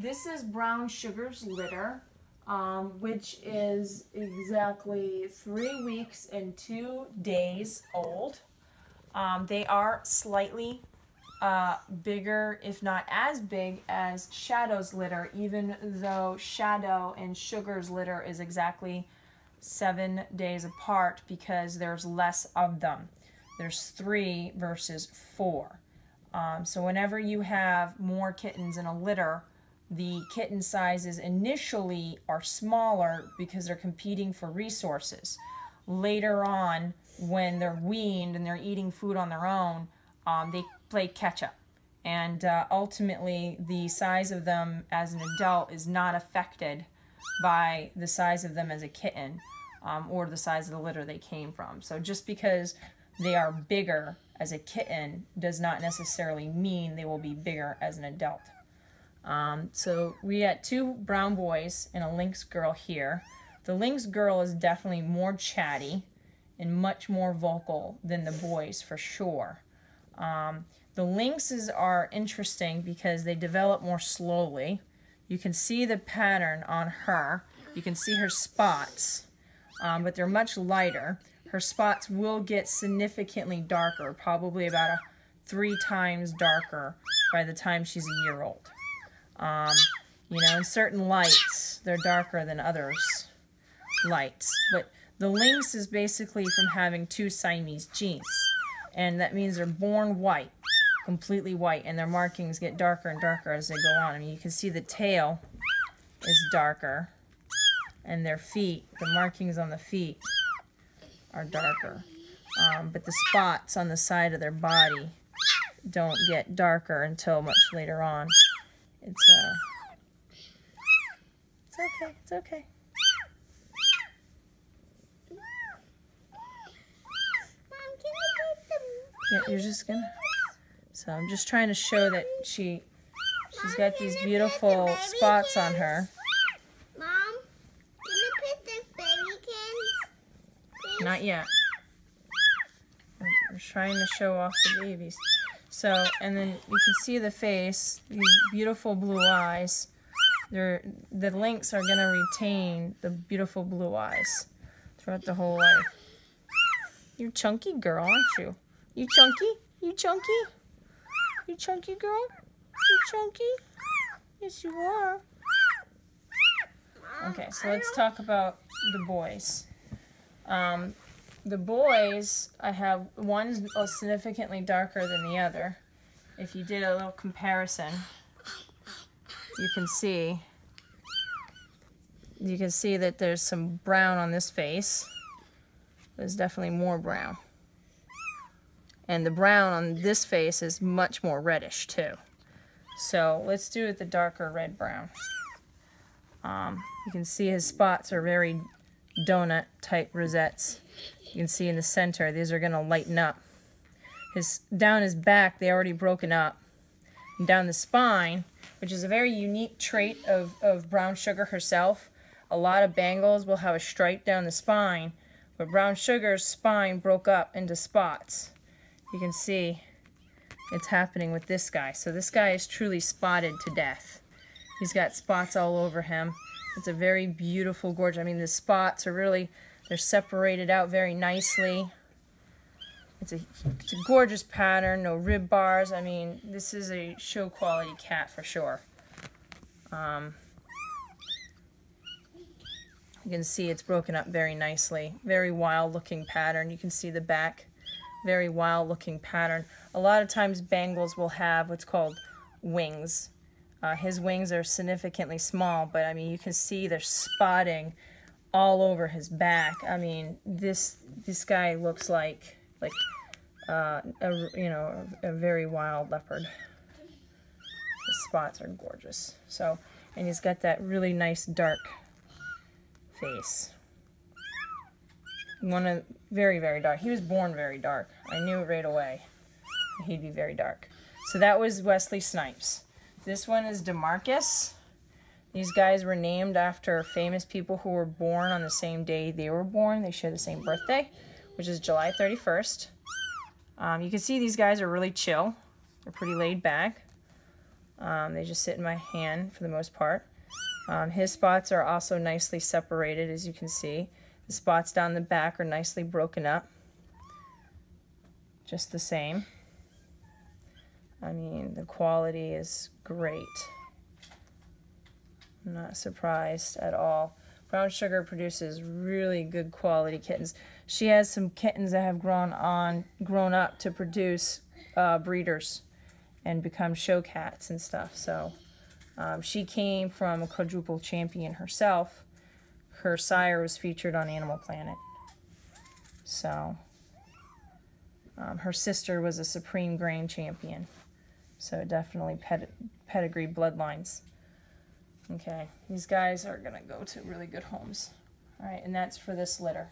This is Brown Sugar's litter, which is exactly 3 weeks and 2 days old. They are slightly bigger, if not as big, as Shadow's litter, even though Shadow and Sugar's litter is exactly 7 days apart because there's less of them. There's 3 versus 4. So whenever you have more kittens in a litter, the kitten sizes initially are smaller because they're competing for resources. Later on, when they're weaned and they're eating food on their own, they play catch up. And ultimately, the size of them as an adult is not affected by the size of them as a kitten or the size of the litter they came from. So just because they are bigger as a kitten does not necessarily mean they will be bigger as an adult. So we got 2 brown boys and a lynx girl here. The lynx girl is definitely more chatty and much more vocal than the boys for sure. The lynxes are interesting because they develop more slowly. You can see the pattern on her. You can see her spots, but they're much lighter. Her spots will get significantly darker, probably about 3 times darker by the time she's a year old. You know, in certain lights, they're darker than others' lights. But the lynx is basically from having 2 Siamese genes. And that means they're born white, completely white, and their markings get darker and darker as they go on. I mean, you can see the tail is darker, and their feet, the markings on the feet are darker. But the spots on the side of their body don't get darker until much later on. It's okay, it's okay. Yeah, you're just gonna... So I'm just trying to show that she's got these beautiful spots on her. Mom, can you put the babykins? Not yet. We're trying to show off the babies. So, and then you can see the face, these beautiful blue eyes. The lynx are going to retain the beautiful blue eyes throughout the whole life. You're a chunky girl, aren't you? You chunky? You chunky? You chunky girl? You chunky? Yes, you are. Okay, so let's talk about the boys. The boys, I have one's significantly darker than the other. If you did a little comparison, you can see that there's some brown on this face. There's definitely more brown. And the brown on this face is much more reddish too. So let's do it the darker red brown. You can see his spots are very donut type rosettes. You can see in the center, these are going to lighten up. Down his back, they already broken up. And down the spine, which is a very unique trait of Brown Sugar herself. A lot of Bengals will have a stripe down the spine, but Brown Sugar's spine broke up into spots. You can see it's happening with this guy. So this guy is truly spotted to death. He's got spots all over him. It's a very beautiful, gorgeous. I mean, the spots are really... They're separated out very nicely. It's a gorgeous pattern, no rib bars. I mean, this is a show quality cat for sure. You can see it's broken up very nicely. Very wild looking pattern. You can see the back. Very wild looking pattern. A lot of times Bengals will have what's called wings. His wings are significantly small, but I mean, you can see they're spotting all over his back. I mean, this guy looks like a very wild leopard. His spots are gorgeous. So, and he's got that really nice dark face. Very, very dark. He was born very dark. I knew it right away. He'd be very dark. So that was Wesley Snipes. This one is DeMarcus. These guys were named after famous people who were born on the same day they were born. They share the same birthday, which is July 31st. You can see these guys are really chill. They're pretty laid back. They just sit in my hand for the most part. His spots are also nicely separated, as you can see. The spots down the back are nicely broken up. Just the same. I mean, the quality is great. I'm not surprised at all. Brown Sugar produces really good quality kittens. She has some kittens that have grown up to produce breeders and become show cats and stuff. So she came from a quadruple champion herself. Her sire was featured on Animal Planet. So her sister was a Supreme Grain champion. So definitely pedigree bloodlines. Okay, these guys are going to go to really good homes. All right, and that's for this litter.